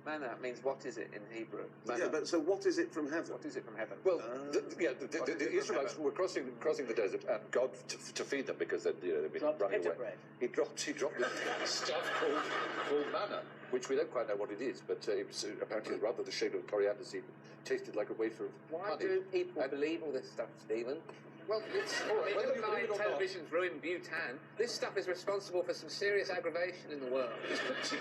Manna means what is it in Hebrew? Manna. Yeah, but so what is it from heaven? What is it from heaven? Well, the Israelites were crossing the desert, and God to feed them because they'd been running away. Bread. He dropped this stuff called manna, which we don't quite know what it is, but it was apparently rather the shape of coriander seed. Tasted like a wafer of Why honey. do people believe all this stuff, Stephen? Well, it's all right. Whether you believe it or not. Television's ruined Bhutan. This stuff is responsible for some serious aggravation in the world.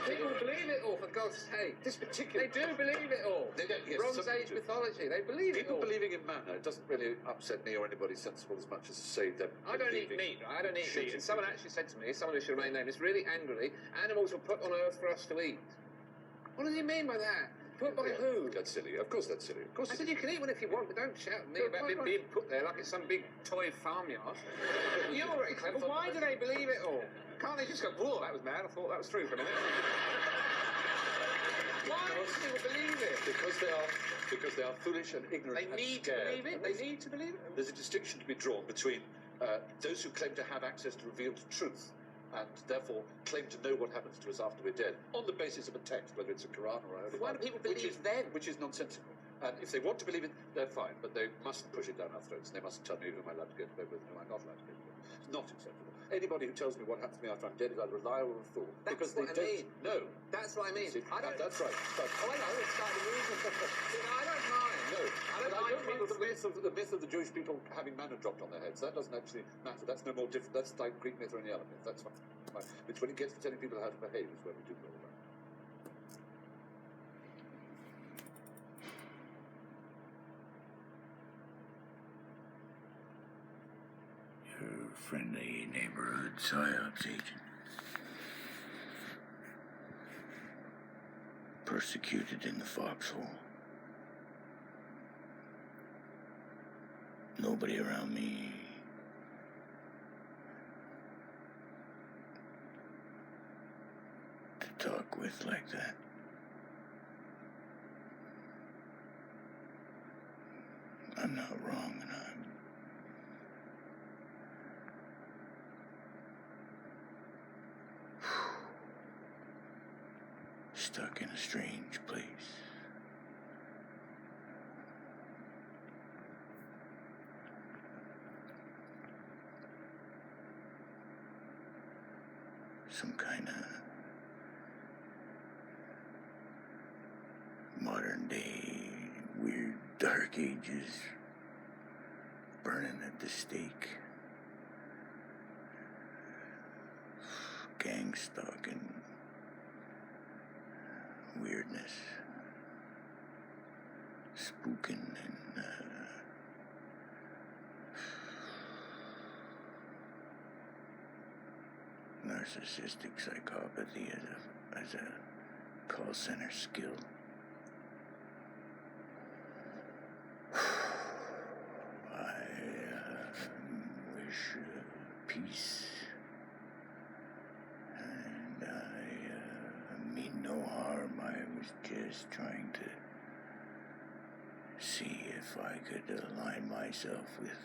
People believe it all, for God's sake. This particular... They do believe it all. They don't, yes, Bronze Age mythology. They believe it all. People believing in manna, it doesn't really upset me or anybody sensible as much as to say them. I don't eat meat, right? I don't eat meat. And someone actually said to me, someone who should remain nameless, really angrily, animals were put on earth for us to eat. What does he mean by that? Put by who? That's silly. Of course that's silly. Of course. I said you can eat one if you want, but don't shout at me about it being put there like it's some big toy farmyard. You're very clever. Why do they believe it all? Can't they just go, whoa, that was mad, I thought that was true for a minute. Why do people believe it? Because they are foolish and ignorant. They need to believe it. They need to believe it. There's a distinction to be drawn between those who claim to have access to revealed truth and therefore claim to know what happens to us after we're dead on the basis of a text, whether it's a Quran or a Holy Bible. Why do people believe them? Which is nonsensical. And if they want to believe it, they're fine, but they mustn't push it down our throats. They mustn't tell me who am I allowed to get to bed with and who I'm not allowed to get to bed with. It's not acceptable. Anybody who tells me what happens to me after I'm dead is either a liar or a fool. That's what I mean. No. That's what I mean. See, that's right. Oh, I know, it's starting to lose. I don't mind. No. I don't mind people the myth of the Jewish people having manna dropped on their heads. That doesn't actually matter. That's no more different. That's like Greek myth or any other myth. That's fine. It's when it gets to telling people how to behave is where we do go about. Your friendly neighborhood PSYOPs agent. Persecuted in the foxhole. Nobody around me. To talk with like that. I'm not wrong, and I'm stuck in a strange place. Some kind of modern day weird dark ages burning at the stake. Gang stalking. Weirdness, spooking, and narcissistic psychopathy as a call center skill. I wish peace. And I mean no harm. I was just trying to see if I could align myself with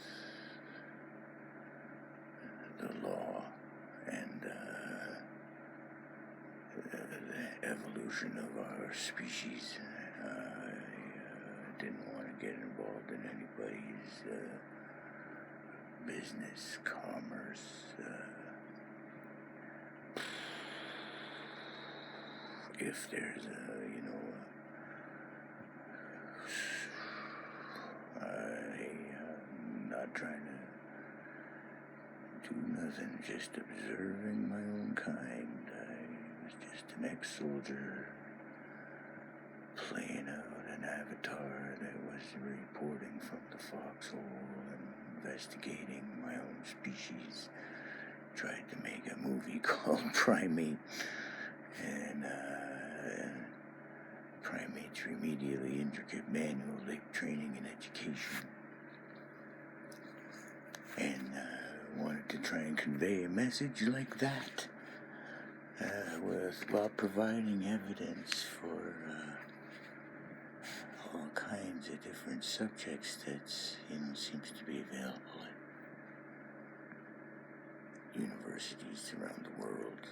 the law and the evolution of our species. I didn't want to get involved in anybody's business, commerce, if there's I'm not trying to do nothing, just observing my own kind. I was just an ex-soldier playing out an avatar that was reporting from the foxhole and investigating my own species. Tried to make a movie called Primate, and Primate's Remedially Intricate Manual of Training and Education. And wanted to try and convey a message like that, while providing evidence for all kinds of different subjects that seems to be available at universities around the world,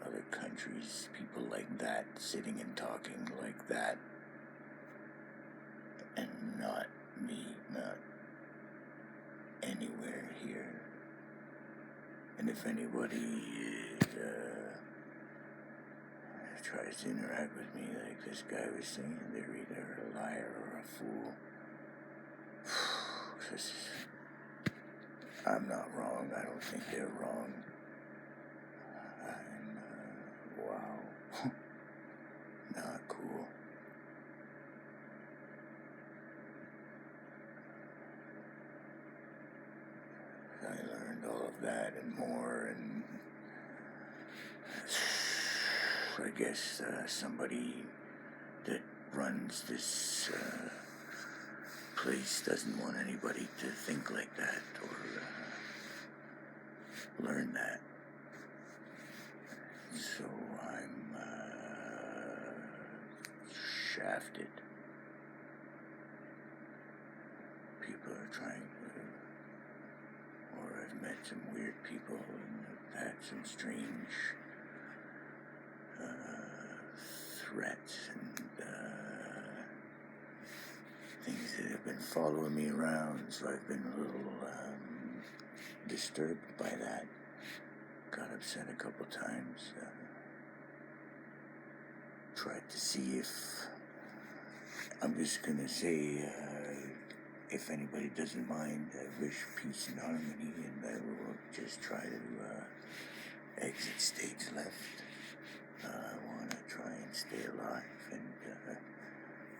other countries. countries, people like that sitting and talking like that, and not me, not anywhere here. And if anybody tries to interact with me like this guy was saying, they're either a liar or a fool. I'm not wrong. I don't think they're wrong. I'm, wow. Not cool. I learned all of that and more, and I guess somebody that runs this place doesn't want anybody to think like that or learn that. So I'm shafted. People are trying to, or I've met some weird people and I've had some strange threats and things that have been following me around, so I've been a little disturbed by that. Got upset a couple times. Tried to see if, I'm just gonna say, if anybody doesn't mind, I wish peace and harmony, and I will just try to exit stage left. I want to try and stay alive and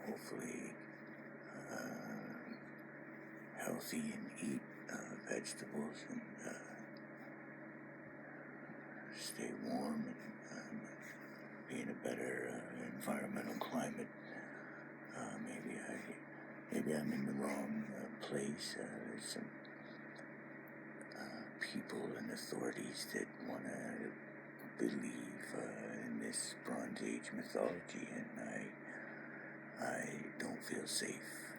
hopefully healthy and eat vegetables and stay warm and be in a better environmental climate. Maybe I'm in the wrong place. There's some people and authorities that want to believe in this Bronze Age mythology, and I don't feel safe,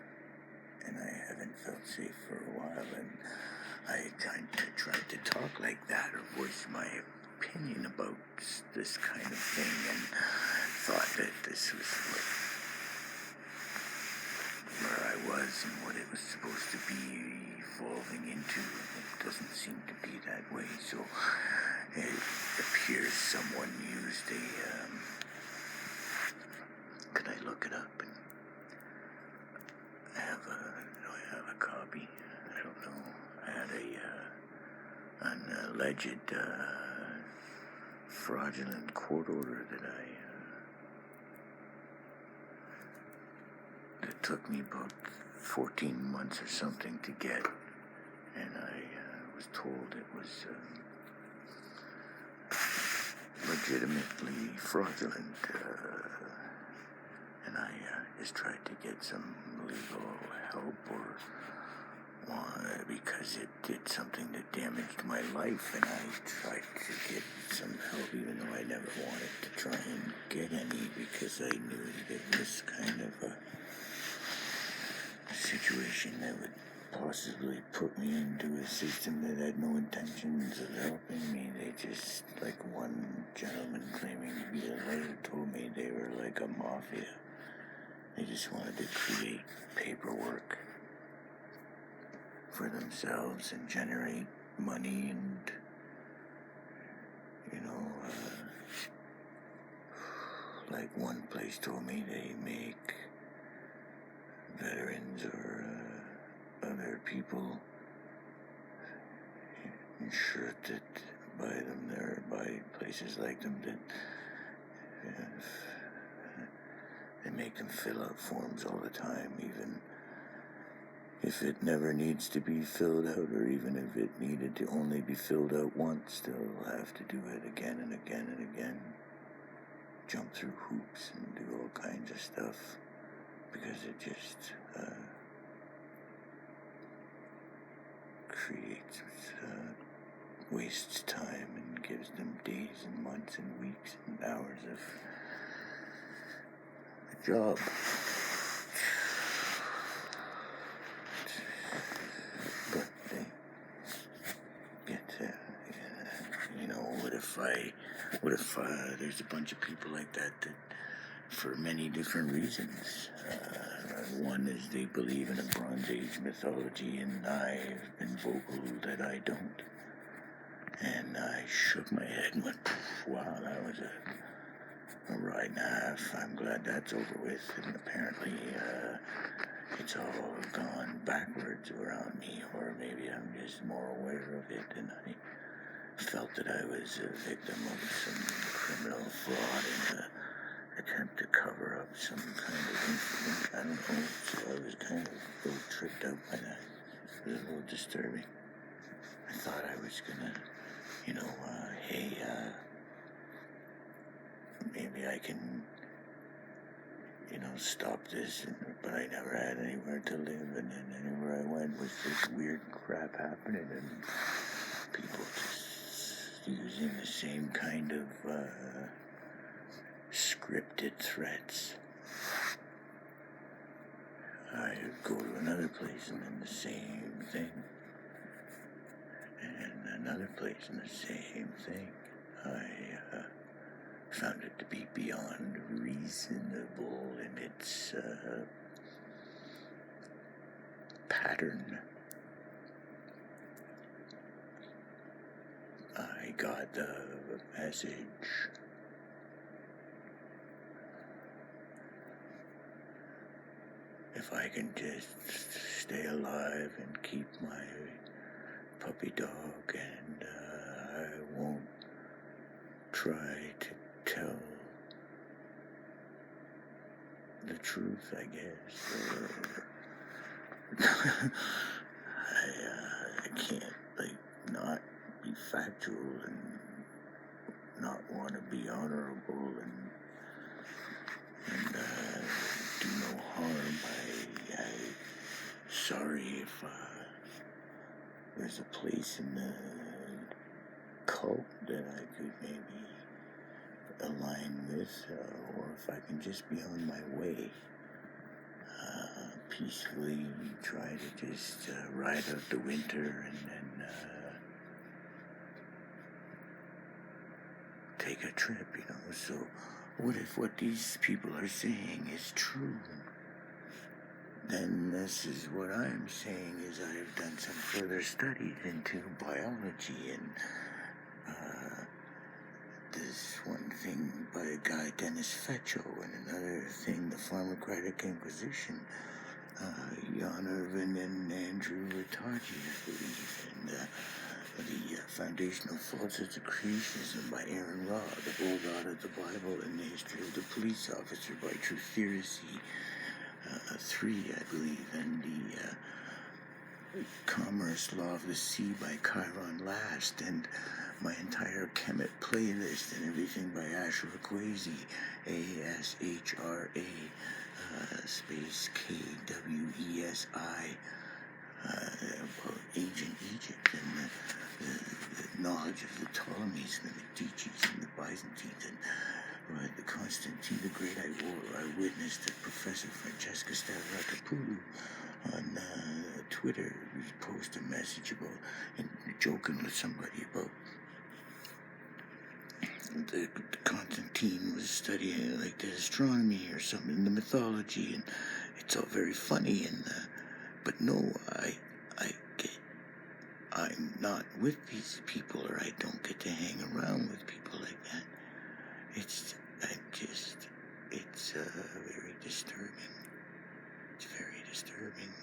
and I haven't felt safe for a while, and I kind of tried to talk like that or voice my opinion about this kind of thing, and thought that this was where I was and what it was supposed to be evolving into. It doesn't seem to be that way, so it appears someone used a could I look it up? Do I have a copy? I don't know. I had an alleged fraudulent court order that took me about 14 months or something to get, and I was told it was legitimately fraudulent, and I just tried to get some legal help because it did something that damaged my life, and I tried to get some help even though I never wanted to try and get any, because I knew that it was kind of a situation that would possibly put me into a system that had no intentions of helping me. They just, like one gentleman claiming to be a lawyer told me, they were like a mafia. They just wanted to create paperwork for themselves and generate money, and like one place told me they make veterans or other people insured that buy them there, by places like them that they make them fill out forms all the time, even if it never needs to be filled out, or even if it needed to only be filled out once, they'll have to do it again and again and again, jump through hoops and do all kinds of stuff, because it just creates, wastes time and gives them days and months and weeks and hours of a job. But they get what enough, there's a bunch of people like that for many different reasons. One is they believe in a Bronze Age mythology, and I've been vocal that I don't. And I shook my head and went, wow, that was a ride and a half. I'm glad that's over with. And apparently, it's all gone backwards around me, or maybe I'm just more aware of it, and I felt that I was a victim of some criminal fraud in an attempt to cover up some kind of incident. I don't know, so I was kind of a little tripped out by that. It was a little disturbing. I thought I was gonna, hey, maybe I can, stop this, but I never had anywhere to live, and then anywhere I went was just weird crap happening, and people just using the same kind of scripted threats. I'd go to another place and then the same thing, and another place and the same thing. I found it to be beyond reasonable in its pattern. I got the message. If I can just stay alive and keep my puppy dog, and I won't try to tell the truth, I guess. I can't, not be factual and not want to be honorable and do no harm. I'm sorry if there's a place in the cult that I could maybe align with, or if I can just be on my way, peacefully try to just ride out the winter and then take a trip, So what if what these people are saying is true? Then this is what I'm saying is I've done some further studies into biology, and this one thing by a guy, Dennis Fetcho, and another thing, the Pharmacratic Inquisition, Jan Irvin and Andrew Rattagi, I believe, and the Foundational Falsehoods of Creationism by Aaron Ra, the Bull God of the Bible, and the History of the Police Officer by Truth Theorisy 3, I believe, and the Commerce Law of the Sea by Chiron Last, and my entire Kemet playlist and everything by Ashra Kwesi, ASHRA, space KWESI, about ancient Egypt and the knowledge of the Ptolemies and the Medicis and the Byzantines, and the Constantine the Great I witnessed that Professor Francesca Stavrakopoulou on Twitter post a message about, and joking with somebody about the Constantine was studying the astronomy or something, the mythology, and it's all very funny, and but no, I'm not with these people, or I don't get to hang around with people like that. It's very disturbing. It's very disturbing.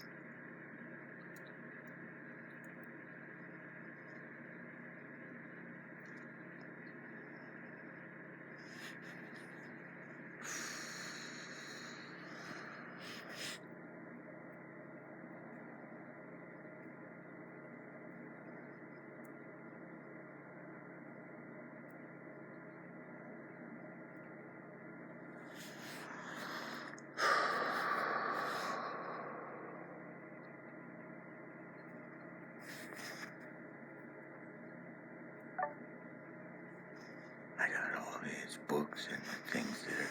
Books and things that are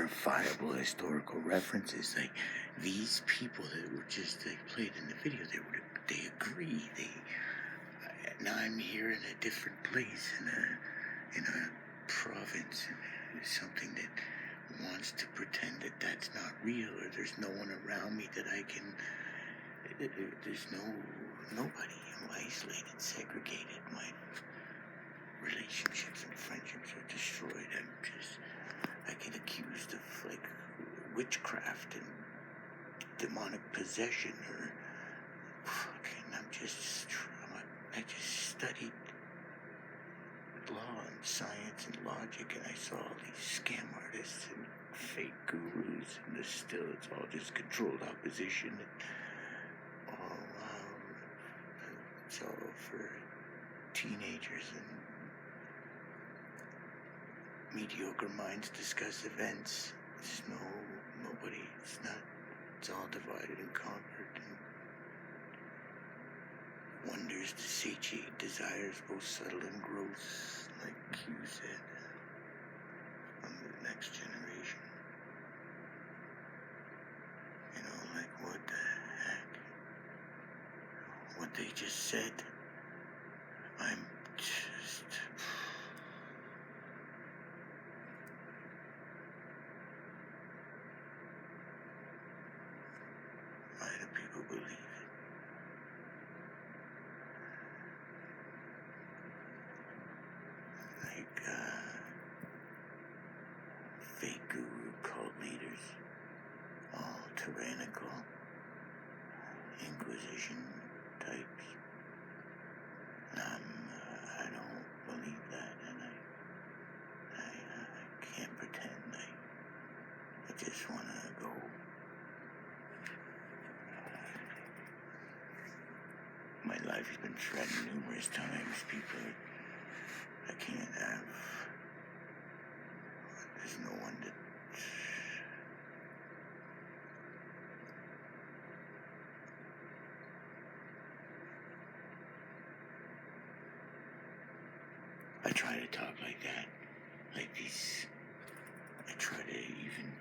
verifiable historical references. These people that were just played in the video, they agree. Now I'm here in a different place, in a province, something that wants to pretend that that's not real, or there's no one around me that I can, there's nobody. I'm isolated, segregated. My relationships and friendships are destroyed. I get accused of like witchcraft and demonic possession, or fucking, I just studied law and science and logic, and I saw all these scam artists and fake gurus, and it's all just controlled opposition. It's all for teenagers, and mediocre minds discuss events. It's nobody, it's all divided and conquered, and wonders to satiate desires both subtle and gross, like Q said, from the next generation. You know, like, what the heck? What they just said, I'm just... Why do people believe it? Like, fake guru cult leaders, all tyrannical, Inquisition types. I don't believe that, and I can't pretend. I just want to go. My life has been threatened numerous times. People, I can't have. There's no one that. I try to talk like that, like these. I try to even.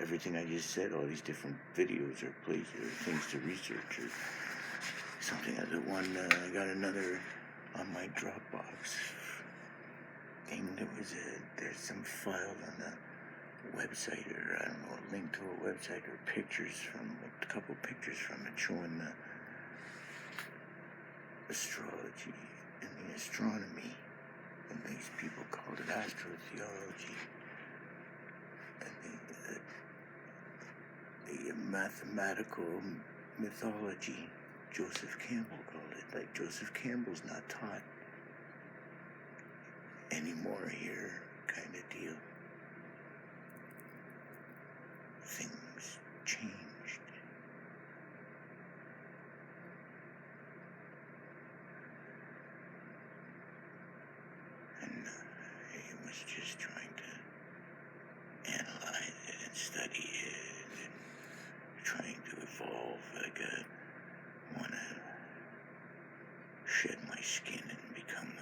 Everything I just said, all these different videos or places or things to research or something. I got another on my Dropbox thing. There's some file on a website, or I don't know, a link to a website, or a couple pictures from it showing the astrology and the astronomy, and these people called it astrotheology, and the mathematical mythology, Joseph Campbell called it. Like, Joseph Campbell's not taught anymore here, kind of deal. Things changed. And he was just trying to analyze it and study it and trying to evolve. Like, I want to shed my skin and become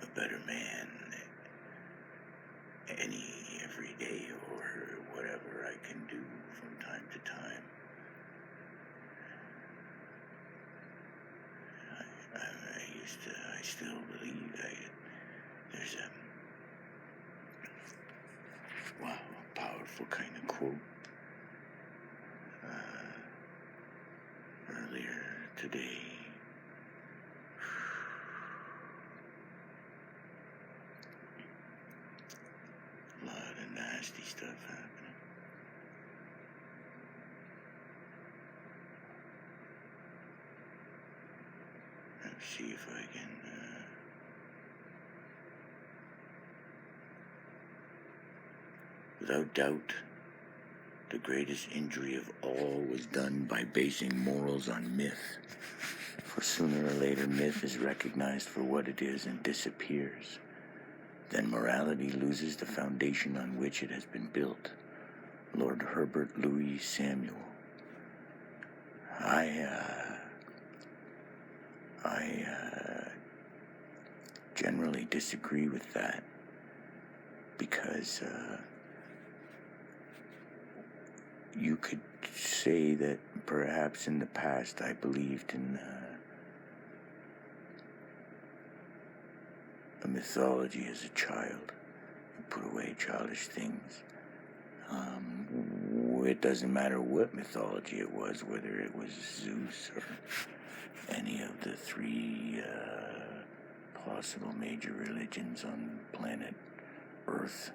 a better man every day, or whatever I can do from time to time. I still believe there's a powerful kind of quote earlier today. A lot of nasty stuff happening. Let's see if I can. Without doubt, the greatest injury of all was done by basing morals on myth. For sooner or later, myth is recognized for what it is and disappears. Then morality loses the foundation on which it has been built. Lord Herbert Louis Samuel. I generally disagree with that, because you could say that perhaps in the past I believed in a mythology as a child and put away childish things. It doesn't matter what mythology it was, whether it was Zeus or any of the three possible major religions on planet Earth,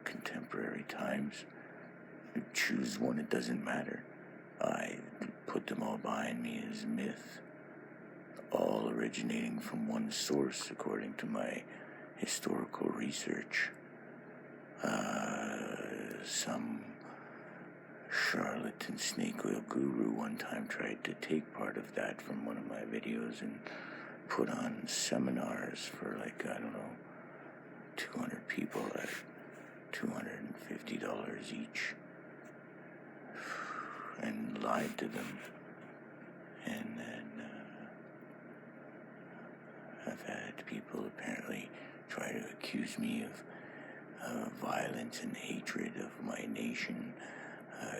contemporary times. Choose one, it doesn't matter. I put them all behind me as myth, all originating from one source according to my historical research. Some charlatan snake oil guru one time tried to take part of that from one of my videos and put on seminars for 200 people at $250 each, and lied to them. And then I've had people apparently try to accuse me of violence and hatred of my nation,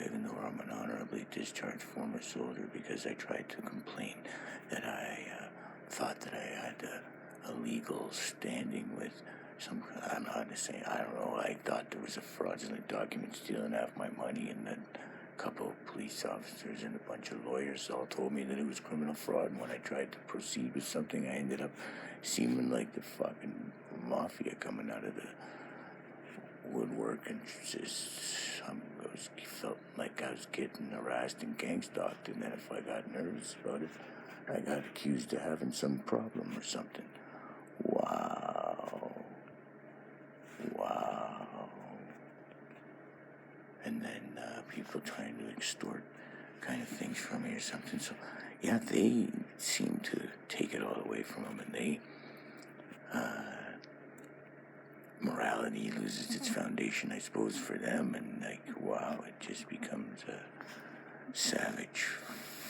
even though I'm an honorably discharged former soldier, because I tried to complain that I thought that I had a legal standing with some, I'm not to say, I don't know, I thought there was a fraudulent document stealing half my money, and then a couple of police officers and a bunch of lawyers all told me that it was criminal fraud, and when I tried to proceed with something, I ended up seeming like the fucking mafia coming out of the woodwork, and felt like I was getting harassed and gang-stalked, and then if I got nervous about it, I got accused of having some problem or something. Wow. And then people trying to extort kind of things from me or something. So, yeah, they seem to take it all away from them, and they, morality loses its foundation, I suppose, for them, and wow, it just becomes a savage,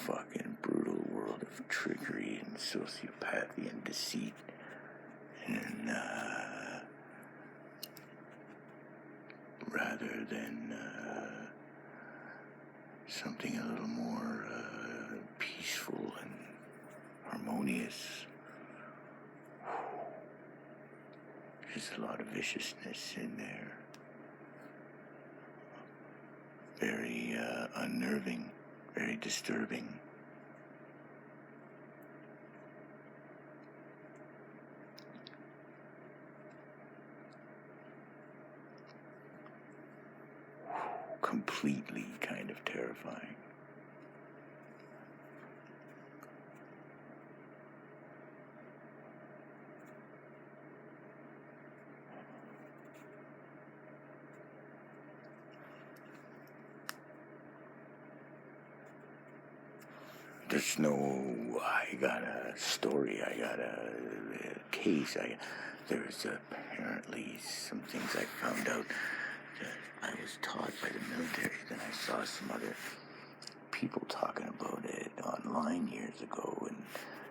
fucking brutal world of trickery and sociopathy and deceit. And rather than something a little more peaceful and harmonious, there's a lot of viciousness in there. Very unnerving, very disturbing. Completely kind of terrifying. I got a story, I got a case, there's apparently some things I found out that I was taught by the military, then I saw some other people talking about it online years ago and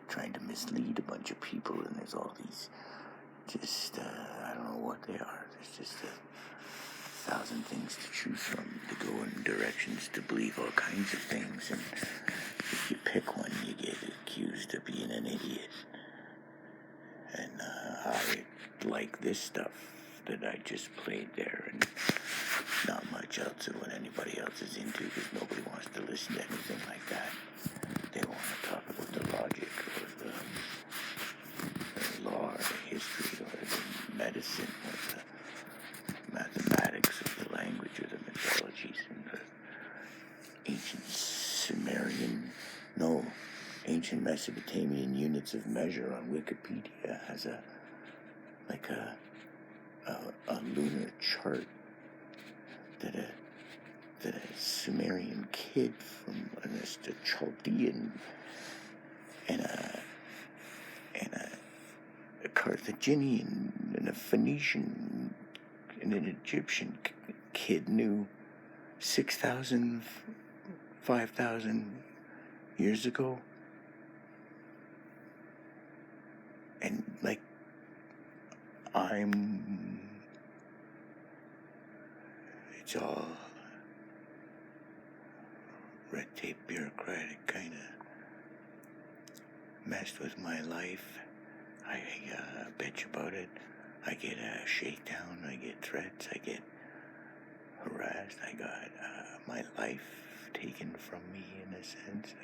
trying to mislead a bunch of people, and there's all these I don't know what they are, there's just 1,000 things to choose from, to go in directions to believe all kinds of things, and if you pick one, you get accused of being an idiot. And I like this stuff that I just played there, and not much else of what anybody else is into, because nobody wants to listen to anything like that. They want to talk about the logic, or the law, or the history, or the medicine, or the mathematics, or the language, or the mythologies, and the ancient Mesopotamian units of measure on Wikipedia has a lunar chart that a Sumerian kid from a Chaldean and a Carthaginian and a Phoenician and an Egyptian kid knew 6,000, 5,000 years ago. And it's all red tape bureaucratic kind of messed with my life. I bet you about it. I get a shakedown, I get threats, I get harassed, I got my life taken from me in a sense.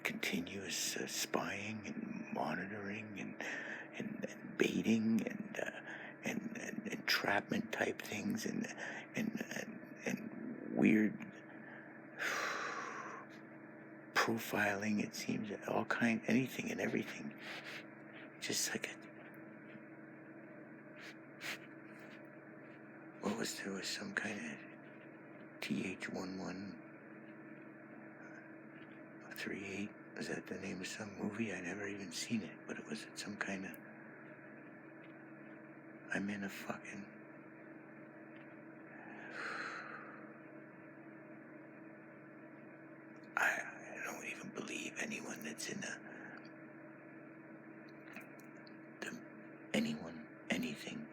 Continuous spying and monitoring and baiting and entrapment type things and weird profiling. It seems all kind, anything and everything. Just like there was some kind of TH1138. Was that the name of some movie? I never even seen it, but it was some kind of. I'm in a fucking. I don't even believe anyone that's in anything,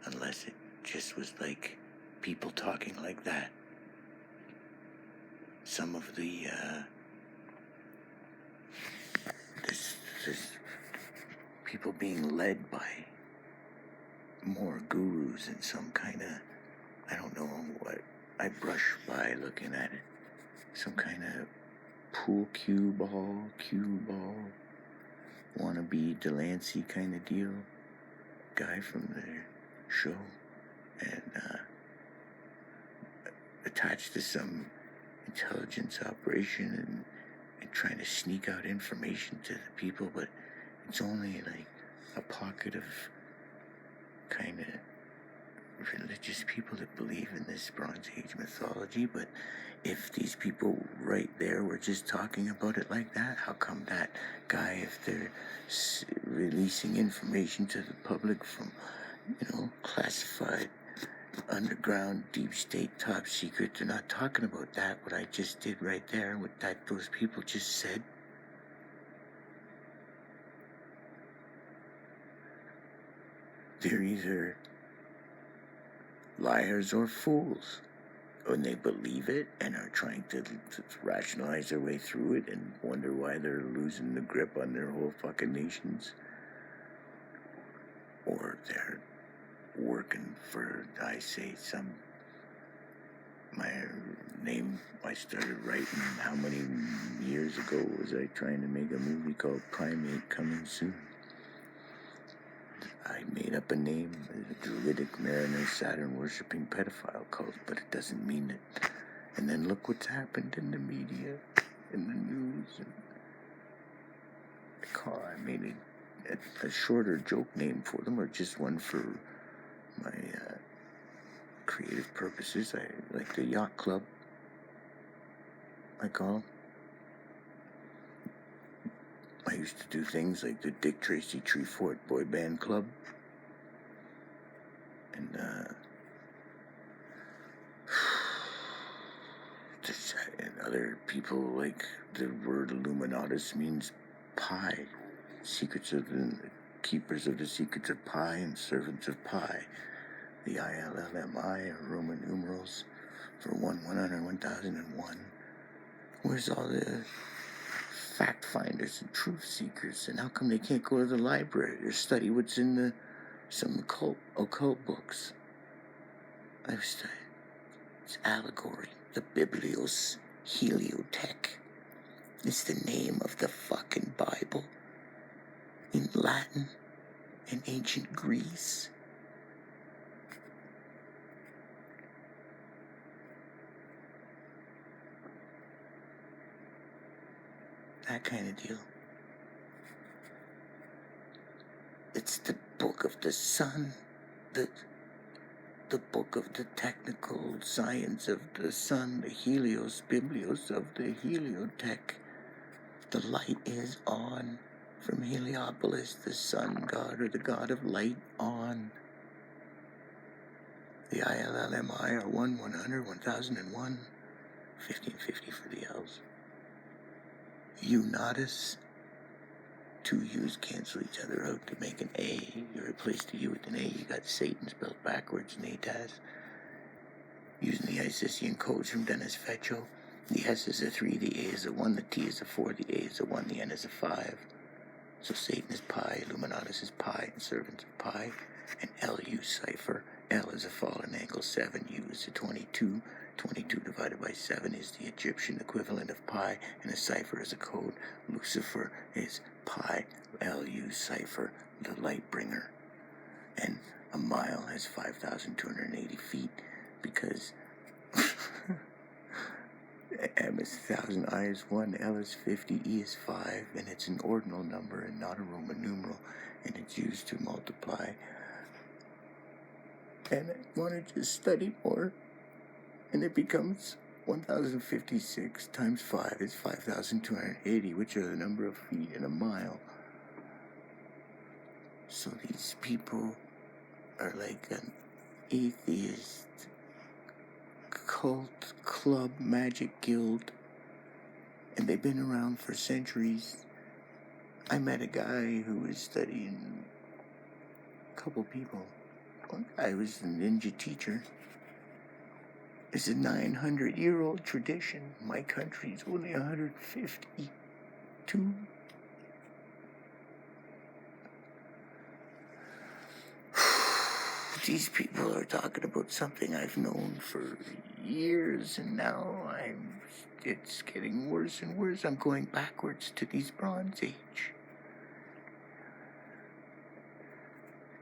unless it just was like people talking like that. Some of the there's people being led by more gurus and some kind of, I don't know what, I brush by looking at it, some kind of pool cue ball, wannabe Delancey kind of deal, guy from their show, and attached to some intelligence operation and trying to sneak out information to the people, but it's only like a pocket of kind of religious people that believe in this Bronze Age mythology. But if these people right there were just talking about it like that, how come that guy, if they're releasing information to the public from, classified, underground, deep state, top secret, they're not talking about that, what I just did right there, what those people just said? They're either liars or fools. When they believe it and are trying to rationalize their way through it and wonder why they're losing the grip on their whole fucking nations. Or they're working for, my name, I started writing how many years ago was I trying to make a movie called Primate Coming Soon. I made up a name, a Druidic Mariner Saturn worshipping pedophile cult, but it doesn't mean it. And then look what's happened in the media, in the news. I made a shorter joke name for them, or just one for my creative purposes. I like the Yacht Club, I call them. I used to do things like the Dick Tracy Treefort Boy Band Club. And other people, like the word Illuminatus means pie. Keepers of the secrets of pie and servants of pie. The ILLMI are Roman numerals for 100, 1001. Where's all the fact finders and truth seekers, and how come they can't go to the library or study what's in some occult books? It's allegory, the Biblios Heliotech. It's the name of the fucking Bible in Latin and ancient Greece. That kind of deal. It's the book of the sun, the book of the technical science of the sun, the Helios Biblios of the Heliotech. The light is on. From Heliopolis, the sun god or the god of light on. The ILLMI are 100, 1001, 1550 for the L's. Unatus, two U's cancel each other out to make an A. You replace the U with an A, you got Satan spelled backwards in ATAS. Using the Isisian codes from Dennis Fetcho, The S is a 3, the A is a 1, the T is a 4, the A is a 1, the N is a 5. So Satan is pi, Illuminatus is pi, and servants of pi. And LU cipher. L is a fallen angle 7, U is a 22. 22 divided by 7 is the Egyptian equivalent of pi, and a cipher is a code. Lucifer is pi, LU cipher, the light bringer. And a mile has 5,280 feet because M is 1,000, I is 1, L is 50, E is 5, and it's an ordinal number and not a Roman numeral, and it's used to multiply. And I want to just study more, and it becomes 1,056 times 5 is 5,280, which are the number of feet in a mile. So these people are like an atheist cult, club, magic guild, and they've been around for centuries. I met a guy who was studying a couple people. One guy was a ninja teacher. It's a 900-year-old tradition. My country's only 152. These people are talking about something I've known for years, and now it's getting worse and worse. I'm going backwards to these Bronze Age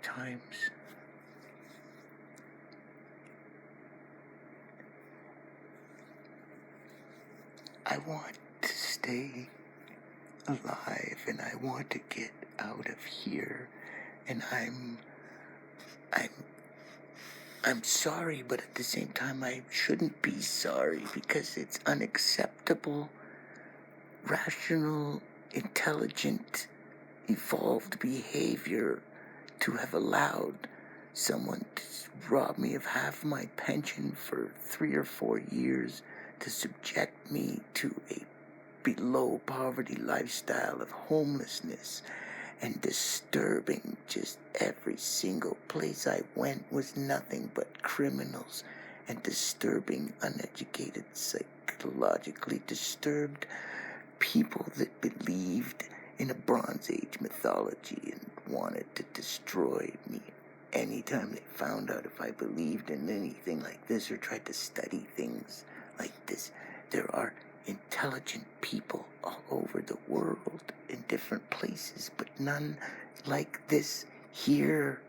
times. I want to stay alive, and I want to get out of here, and I'm sorry, but at the same time, I shouldn't be sorry because it's unacceptable, rational, intelligent, evolved behavior to have allowed someone to rob me of half my pension for 3 or 4 years, to subject me to a below poverty lifestyle of homelessness and disturbing. Just every single place I went was nothing but criminals and disturbing, uneducated, psychologically disturbed people that believed in a Bronze Age mythology and wanted to destroy me anytime they found out if I believed in anything like this or tried to study things like this. There are intelligent people all over the world in different places, but none like this here.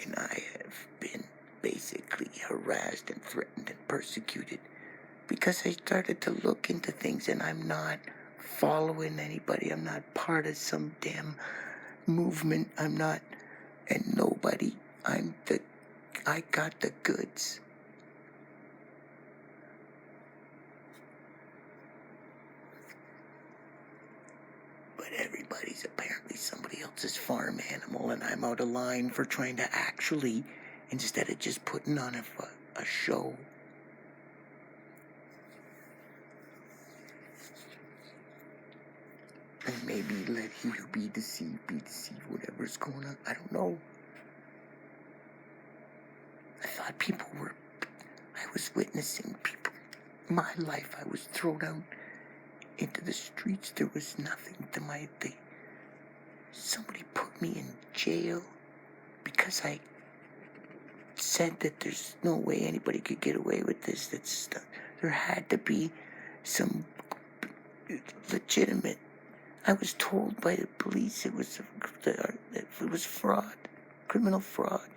And I have been basically harassed and threatened and persecuted because I started to look into things, and I'm not following anybody. I'm not part of some damn movement. I'm not, and nobody. I got the goods. But everybody's apparently somebody else's farm animal, and I'm out of line for trying to actually, instead of just putting on a show. And maybe let he who be deceived, whatever's going on. I don't know. I thought I was witnessing people. My life, I was thrown out into the streets. There was nothing to somebody put me in jail because I said that there's no way anybody could get away with this. There had to be some legitimate. I was told by the police it was fraud, criminal fraud.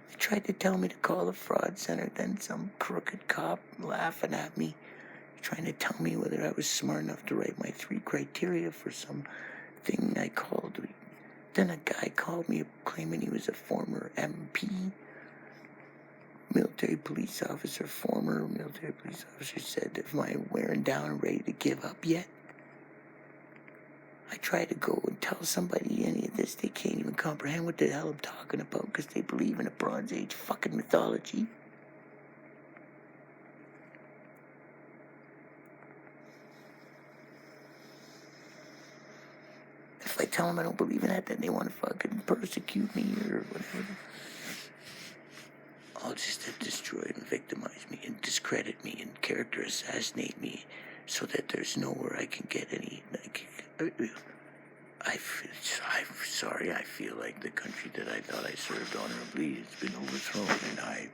They tried to tell me to call the fraud center, then some crooked cop laughing at me, trying to tell me whether I was smart enough to write my 3 criteria for some thing I called. Then a guy called me claiming he was a former MP, former military police officer, said, "Am I wearing down and ready to give up yet?" I try to go and tell somebody any of this. They can't even comprehend what the hell I'm talking about because they believe in a Bronze Age fucking mythology. If I tell them I don't believe in that, then they want to fucking persecute me or whatever. all just to destroy and victimize me and discredit me and character assassinate me so that there's nowhere I can get any, I'm sorry, I feel like the country that I thought I served honorably has been overthrown, and I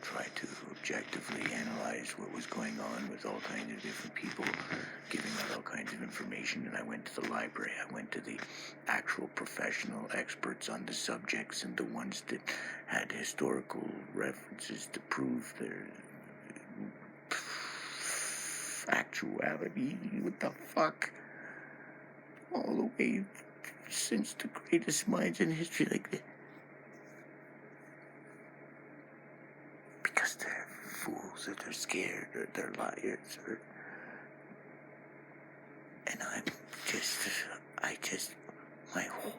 tried to objectively analyze what was going on with all kinds of different people giving out all kinds of information, and I went to the library. I went to the actual professional experts on the subjects and the ones that had historical references to prove their actuality. What the fuck? All the way since the greatest minds in history, like that. Because they're fools, or they're scared, or they're liars, or... And my whole...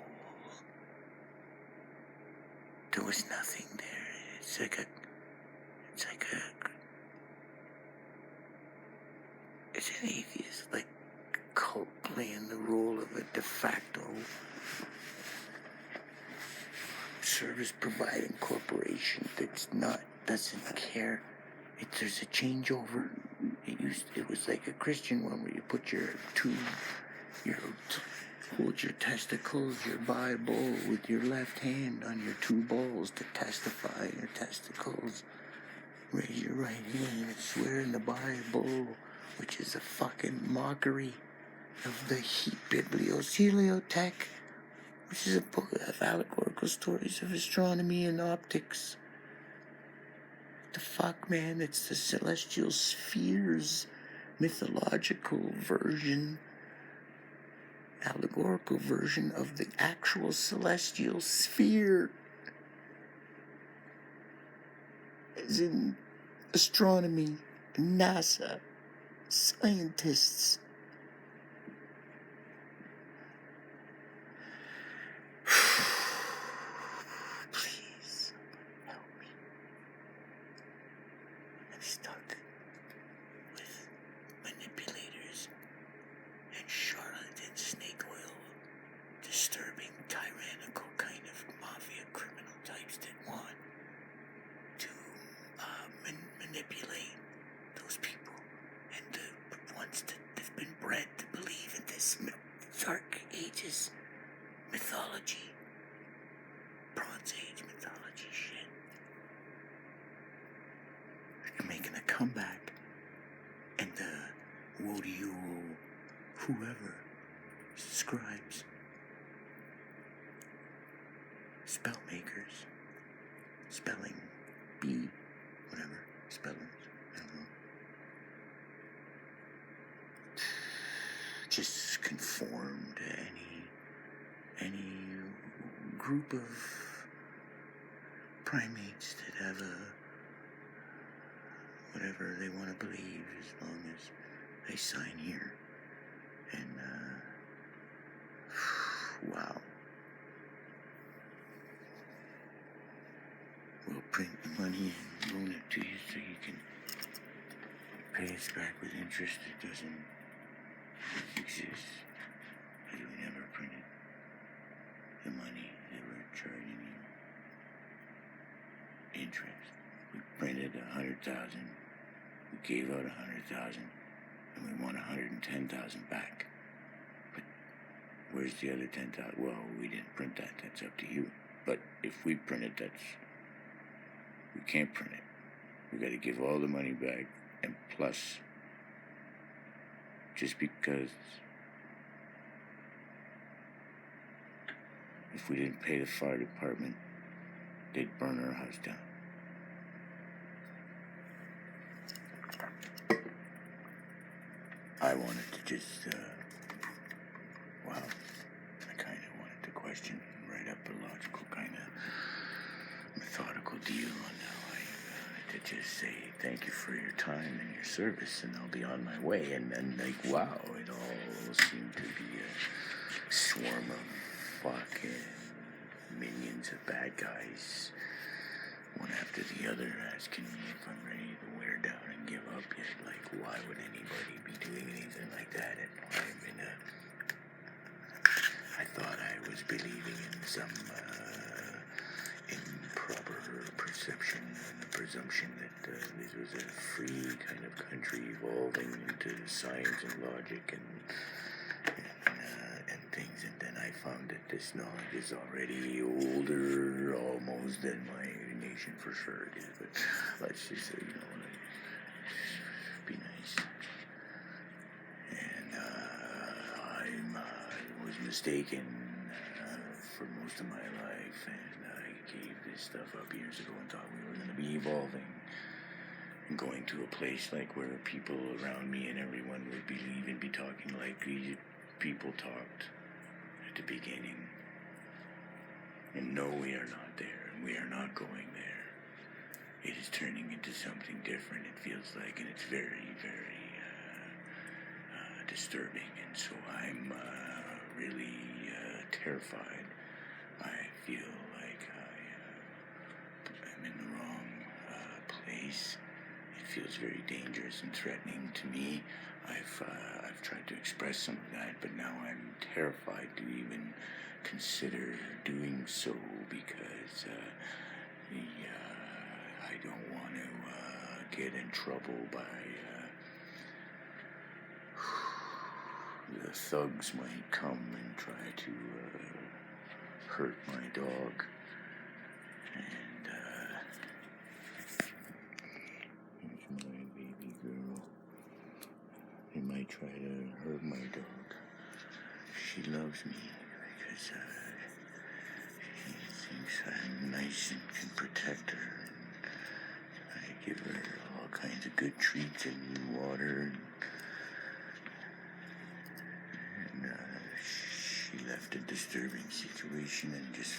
There was nothing there. It's like a... It's an atheist, like, cult playing the role of a de facto service-providing corporation doesn't care. There's a changeover. It was like a Christian one where you put hold your testicles, your Bible with your left hand on your two balls to testify your testicles. Raise your right hand and swear in the Bible, which is a fucking mockery of the Bibliothek, which is a book of allegorical stories of astronomy and optics. The fuck, man? It's the celestial spheres mythological version, allegorical version of the actual celestial sphere. As in astronomy, NASA, scientists. Please help me. I'm stuck with manipulators and charlatan snake oil, disturbing, tyrannical kind of mafia criminal types that want to manipulate those people, and the ones that have been bred to believe in this Dark Ages mythology, Bronze Age mythology shit. They're making a comeback, and the woe to you, whoever subscribes, spell makers, spelling bee, whatever, spellers, I don't know. Just conform to any group of primates that have whatever they want to believe, as long as they sign here. And wow. We'll print the money and loan it to you so you can pay us back with interest that doesn't exist. Because we never printed the money they were charging you. Interest. We printed 100,000. We gave out 100,000, and we want 110,000 back. But where's the other 10,000? Well, we didn't print that. That's up to you. But if we print it, we can't print it. We got to give all the money back, and plus, just because if we didn't pay the fire department, they'd burn our house down. I wanted to just, I kind of wanted to question and write up a logical kind of methodical deal on how I to just say thank you for your time and your service, and I'll be on my way. And then, like, wow, it all seemed to be a swarm of fucking minions of bad guys, one after the other, asking me if I'm ready to wear down and give up yet. Like, why would anybody be doing anything like that? And I thought I was believing in some improper perception and the presumption that this was a free kind of country evolving into science and logic and things, and then I found that this knowledge is already older almost than my nation, for sure it is, but let's just say, be nice. And I was mistaken for most of my life, and I gave this stuff up years ago and thought we were going to be evolving and going to a place like where people around me and everyone would be talking like people talked at the beginning. And no, we are not there, and we are not going there. It is turning into something different, it feels like, and it's very, very disturbing, and so I'm really terrified. I feel like I'm in the wrong place. It feels very dangerous and threatening to me. I've tried to express some of that, but now I'm terrified to even consider doing so because I don't want to get in trouble by the thugs might come and try to hurt my dog. And here's my baby girl. They might try to hurt my dog. She loves me because she thinks I'm nice and can protect her. And I give her all kinds of good treats and new water. And she left a disturbing situation and just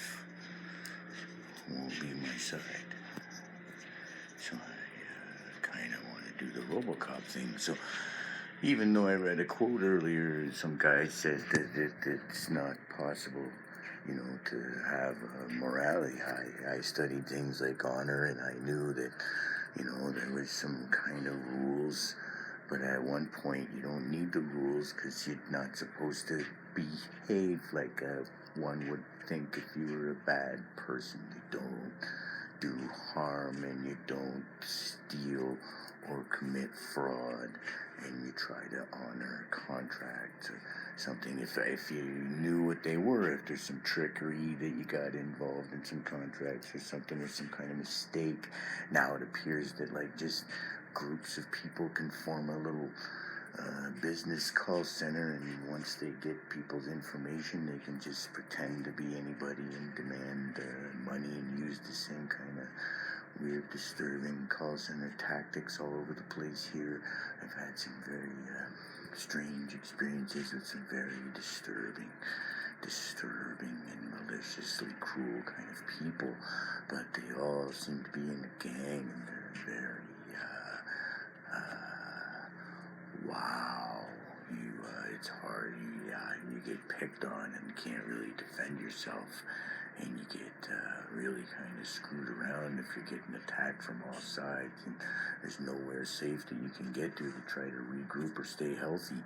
won't be my side. So I kind of want to do the RoboCop thing. So even though I read a quote earlier, some guy said that it's not possible, to have a morality. I studied things like honor, and I knew that, there was some kind of rules. But at one point, you don't need the rules because you're not supposed to behave like one would think if you were a bad person. You don't do harm, and you don't steal or commit fraud, and you try to honor contracts or something. If you knew what they were, if there's some trickery that you got involved in some contracts or something, or some kind of mistake, now it appears that just groups of people can form a little business call center, and once they get people's information, they can just pretend to be anybody and demand money and use the same kind of weird, disturbing call center tactics all over the place here. I've had some very strange experiences with some very disturbing and maliciously cruel kind of people, but they all seem to be in a gang, and they're very wow, it's hard. You get picked on and can't really defend yourself, and you get really kind of screwed around if you're getting attacked from all sides, and there's nowhere safe that you can get to try to regroup or stay healthy.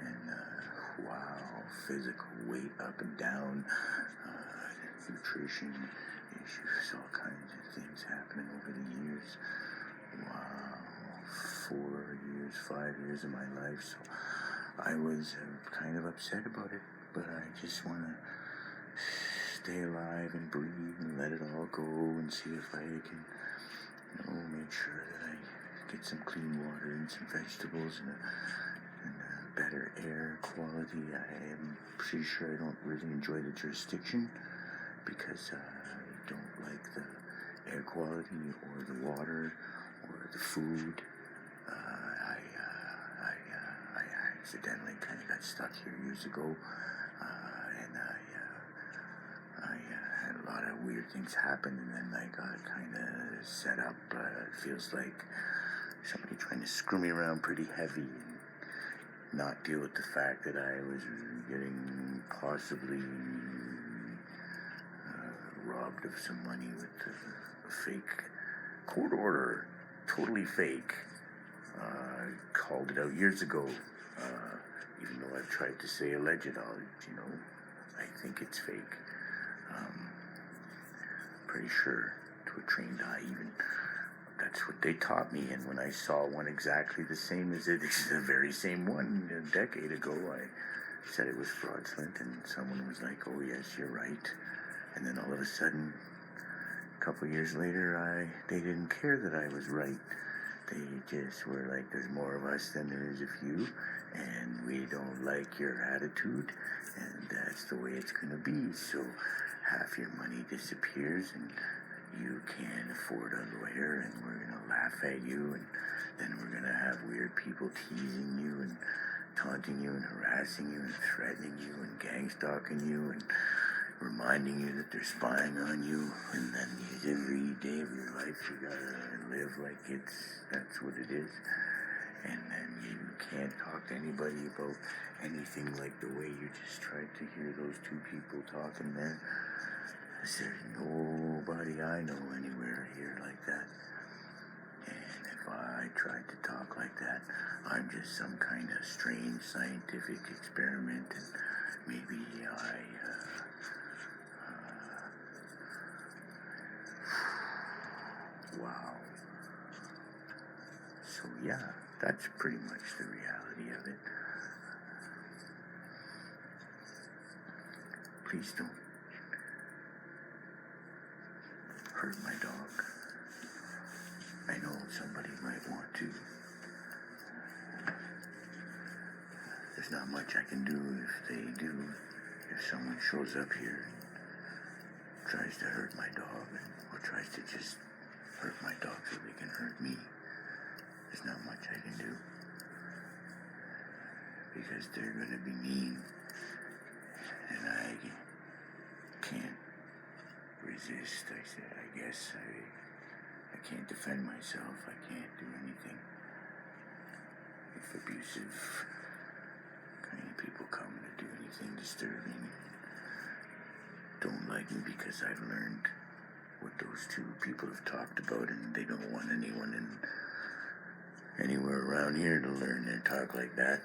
And wow, physical weight up and down, nutrition issues, all kinds of things happening over the years. Wow, 5 years of my life, so I was kind of upset about it, but I just want to stay alive and breathe and let it all go and see if I can, make sure that I get some clean water and some vegetables and a better air quality. I am pretty sure I don't really enjoy the jurisdiction because I don't like the air quality or the water or the food. I accidentally kind of got stuck here years ago, and I had a lot of weird things happen, and then I got kind of set up. It feels like somebody trying to screw me around pretty heavy and not deal with the fact that I was getting possibly robbed of some money with a fake court order. Totally fake. I called it out years ago, even though I've tried to say alleged, I think it's fake. Pretty sure to a trained eye. Even that's what they taught me. And when I saw one exactly the same as it, it's the very same one a decade ago, I said it was fraudulent, and someone was like, "Oh yes, you're right." And then all of a sudden, a couple of years later, they didn't care that I was right. They just were like, "There's more of us than there is of you, and we don't like your attitude, and that's the way it's gonna be. So half your money disappears, and you can't afford a lawyer, and we're gonna laugh at you, and then we're gonna have weird people teasing you and taunting you and harassing you and threatening you and gang stalking you and reminding you that they're spying on you, and then every day of your life you gotta live like that's what it is, and then you can't talk to anybody about anything like the way you just tried to hear those two people talking there. There's nobody I know anywhere here like that. And if I tried to talk like that, I'm just some kind of strange scientific experiment, and maybe wow. So yeah, that's pretty much the reality of it. Please don't hurt my dog. I know somebody might want to. There's not much I can do if they do. If someone shows up here and tries to hurt my dog, or tries to just hurt my dog so they can hurt me, there's not much I can do. Because they're gonna be mean, and I can't resist. I guess I can't defend myself. I can't do anything. If abusive kind of people come to do anything disturbing, don't like me because I've learned what those two people have talked about, and they don't want anyone anywhere around here to learn and talk like that.